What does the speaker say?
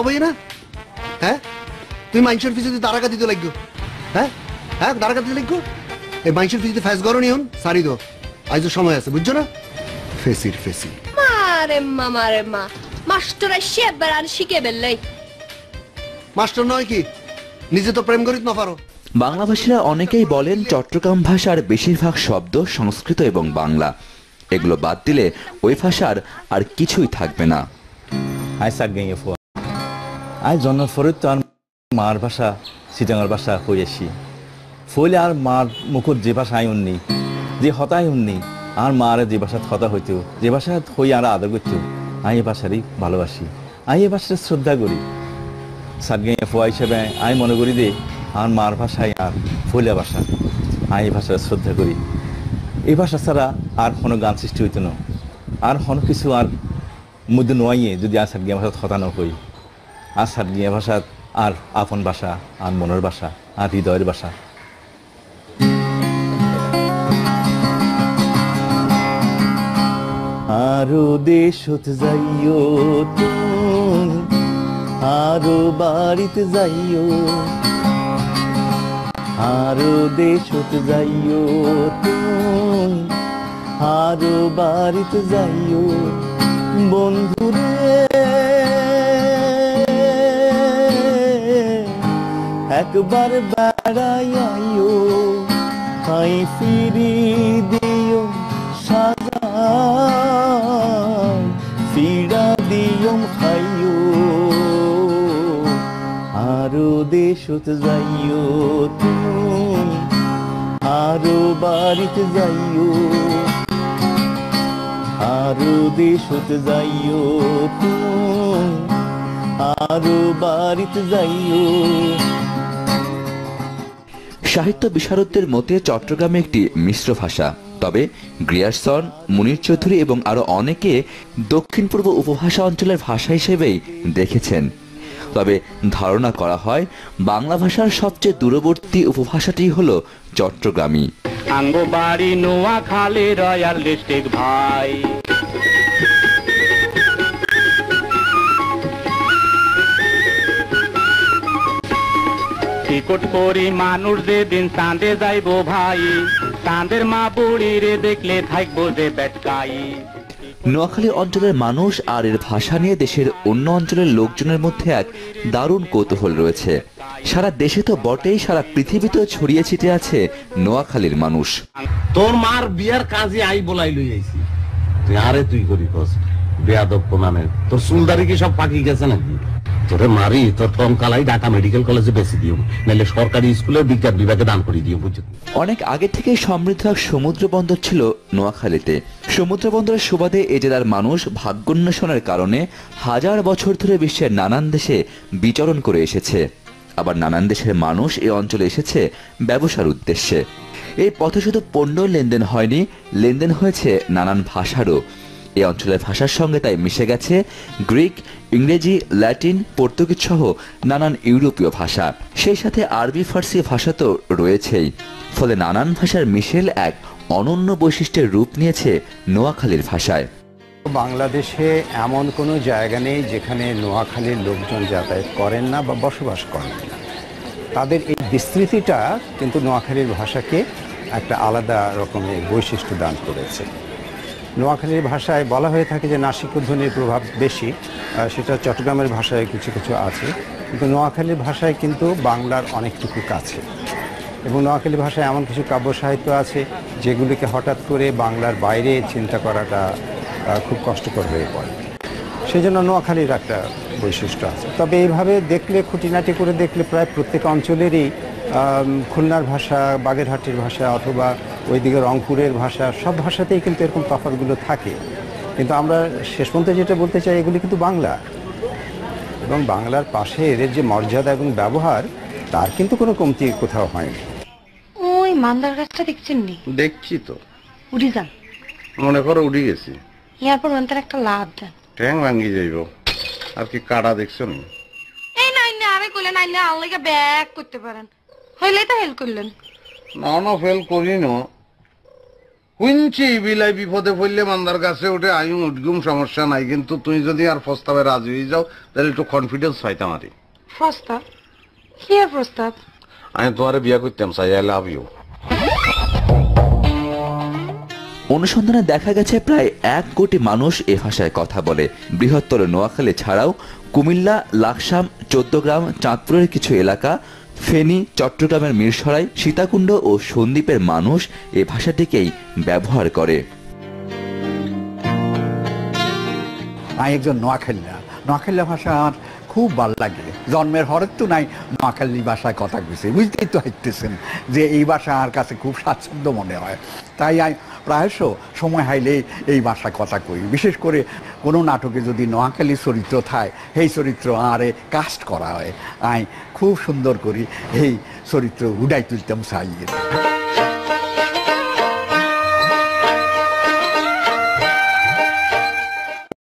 হবে না? হ্যাঁ, তুই মানুষের পিছনে তারাকা দিতে লাগবো। হ্যাঁ হ্যাঁ, তারাকা দিতে লাগবো। এই মানুষের পিছনে ফ্যাস গরো নিয়ন সারি দো, আজ সময় আছে, বুঝছো না? ফেসির ফেসি মারে মা মাস্টার আইসে এবার আর শিখে বেললাই। মাস্টার নয় কি, নিজে তো প্রেম করিত না পারো। বাংলাভাষীরা অনেকেই বলেন চট্টগ্রাম ভাষার বেশিরভাগ শব্দ সংস্কৃত এবং বাংলা, এগুলো বাদ দিলে ওই ভাষার আর কিছুই থাকবে না। আই জন্ম ফরিদ তো আর মার ভাষা সিটাঙার ভাষা হয়েছি ফলে আর মার মুখর যে ভাষা আই উন্নি যে হতাই উন্নি আর মার যে ভাষা হতা হইতো যে ভাষা হই আর আদর করতো আই এ ভাষারই ভালোবাসি, আই এ ভাষার শ্রদ্ধা করি। সাতগাঁইয়া ফোয়া হিসেবে আমি মনে করি যে আর মার ভাষায় আর ফইলা ভাষা, আমি এই ভাষার শ্রদ্ধা করি। এই ভাষা ছাড়া আর কোনো গান সৃষ্টি হইতো না, আর কোনো কিছু আর মধ্যে নোয়াইয়ে যদি আর সাতগিয়া ভাষা হতানো হই। আর সাতগিয়া ভাষা আর আপন ভাষা, আর মনের ভাষা, আর হৃদয়ের ভাষা। আরো দেশত যাইও তুমি, আরো বাড়িতে যাইও, আরো দেশত যাইও তুমি, আরো বাড়িতে যাইও বন্ধুরে, একবার বেড়াই আইও, আই ফিরি দিও সাজা, ফিরা দিও খাইও, আরো দেশত যাইও তুমি, আরো বাড়িতে যাইও, আরো দেশত যাইও তুমি, আরো বাড়িতে যাইও। সাহিত্য বিশারদদের মতে চট্টগ্রামে একটি মিশ্র ভাষা, তবে গ্রিয়ারসন, মুনির চৌধুরী এবং আরো অনেকে দক্ষিণ পূর্ব উপভাষা অঞ্চলের ভাষা হিসেবেই দেখেছেন। তবে ধারণা করা হয় বাংলা ভাষার সবচেয়ে দূরবর্তী উপভাষাটি হলো চট্টগ্রামী। আঙ্গবাড়ি নোয়াখালী রয়্যাল ডিস্ট্রিক্ট ভাই, টিকট করি মানুষ যেদিন চাঁদে যাইব ভাই, চাঁদের মা বুড়ি রে দেখলে থাকবো যে বেটকাই। নোয়াখালী অঞ্চলের মানুষ আর এর ভাষা নিয়ে দেশের অন্য অঞ্চলের লোকজনের মধ্যে এক দারুণ কৌতূহল রয়েছে। সারা দেশে তো বটেই, সারা পৃথিবীতেও ছড়িয়ে ছিটিয়ে আছে নোয়াখালীর মানুষ। তোর মার বিয়ার কাজে আই বলাই লই আইছি, তুই আরে তুই করি কস বেয়াদব প্রমাণে তোর চুলদারি কি সব পাকি গেছে নাকি? তোরে মারি তোর টঙ্কালাই ঢাকা মেডিকেল কলেজে বেশি দিও, নাহলে সরকারি স্কুলে বিজ্ঞান বিভাগে দান করে দিও, বুঝছো? অনেক আগে থেকে সমৃদ্ধ এক সমুদ্র বন্দর ছিল নোয়াখালীতে। সমুদ্র বন্দরের সুবাদে এ জেলার মানুষ ভাগ্যোন্বেষণের কারণে হাজার বছর ধরে বিশ্বের নানান দেশে বিচরণ করে এসেছে। আবার নানান দেশের মানুষ এই অঞ্চলে এসেছে ব্যবসার উদ্দেশ্যে। এই পথে শুধু পণ্য লেনদেন হয়নি, লেনদেন হয়েছে নানান ভাষারও। এই অঞ্চলের ভাষার সঙ্গে তাই মিশে গেছে গ্রিক, ইংরেজি, ল্যাটিন, পর্তুগিজ সহ নানান ইউরোপীয় ভাষা। সেই সাথে আরবি, ফার্সি ভাষা তো রয়েছেই। ফলে নানান ভাষার মিশেল এক অনন্য বৈশিষ্ট্যের রূপ নিয়েছে নোয়াখালীর ভাষায়। বাংলাদেশে এমন কোনো জায়গা নেই যেখানে নোয়াখালীর লোকজন যাতায়াত করেন না বা বসবাস করেন না। তাদের এই বিস্তৃতিটা কিন্তু নোয়াখালীর ভাষাকে একটা আলাদা রকমের বৈশিষ্ট্য দান করেছে। নোয়াখালীর ভাষায় বলা হয়ে থাকে যে নাসিকধ্বনির প্রভাব বেশি, সেটা চট্টগ্রামের ভাষায় কিছু কিছু আছে, কিন্তু নোয়াখালীর ভাষায় কিন্তু বাংলার অনেকটুকু কাছে। এবং নোয়াখালী ভাষায় এমন কিছু কাব্য সাহিত্য আছে যেগুলিকে হঠাৎ করে বাংলার বাইরে চিন্তা করাটা খুব কষ্টকর হয়ে পড়ে। সেই জন্য নোয়াখালীর একটা বৈশিষ্ট্য আছে। তবে এইভাবে দেখলে, খুঁটিনাটি করে দেখলে প্রায় প্রত্যেক অঞ্চলেরই খুলনার ভাষা, বাগেরহাটের ভাষা অথবা ওইদিকে রংপুরের ভাষা, সব ভাষাতেই কিন্তু এরকম তফাৎগুলো থাকে। কিন্তু আমরা শেষ পর্যন্ত যেটা বলতে চাই, এগুলি কিন্তু বাংলা, এবং বাংলার পাশে এদের যে মর্যাদা এবং ব্যবহার, তার কিন্তু কোনো কমতি কোথাও হয়নি। ওই মান্দার গাছটা দেখছেন নি? দেখছি তো। উড়ি যান, মনে করো উঠে গেছি, এরপর মান্দার একটা লাভ দেন, ট্যাং ভাঙ্গি যাইব। আর কি কাটা দেখছো না? এই নাই না আরে কইলেন আইলে আল্লাহকে ব্যাক করতে পারেন, হইলেই তো হেল্প করলেন। না না, ফেল করি না, শুনছি বিলাই বিপদে পড়লে মান্দার কাছে উঠে আয়ু উঠগুম সমস্যা নাই, কিন্তু তুই যদি আর প্রস্তাবে রাজি হয়ে যাও তাহলে একটু কনফিডেন্স পাইতাম আরি। প্রস্তাব? কি আর প্রস্তাব? আমি তোমারে বিয়া করতাম চাই, আই লাভ ইউ। অনুসন্ধানে দেখা গেছে প্রায় 1 কোটি মানুষ এ ভাষায় কথা বলে। বৃহত্তর নোয়াখালী ছাড়াও কুমিল্লা, লাকসাম, চৌদ্দগ্রাম, চাঁদপুরের কিছু এলাকা, ফেনী, চট্টগ্রামের মিরসরাই, সীতাকুণ্ড ও সন্দ্বীপের মানুষ এ ভাষাটিকেই ব্যবহার করে। আমি একজন নোয়াখালীরা, নোয়াখালী ভাষা আমার খুব ভালো লাগে। জন্মের হরের তো নাই নোয়াখালী ভাষায় কথা কইছে, বুঝতেই তো হাইতেছেন যে এই ভাষা আমার কাছে খুব স্বাচ্ছন্দ্য মনে হয়। তাই আমি প্রায়শ সময় হাইলে এই ভাষায় কথা কই। বিশেষ করে কোনো নাটকে যদি নোয়াখালী চরিত্র থাকে, সেই চরিত্র আরে কাস্ট করা হয়, আমি খুব সুন্দর করি এই চরিত্র উড়াই তুলতাম চাই।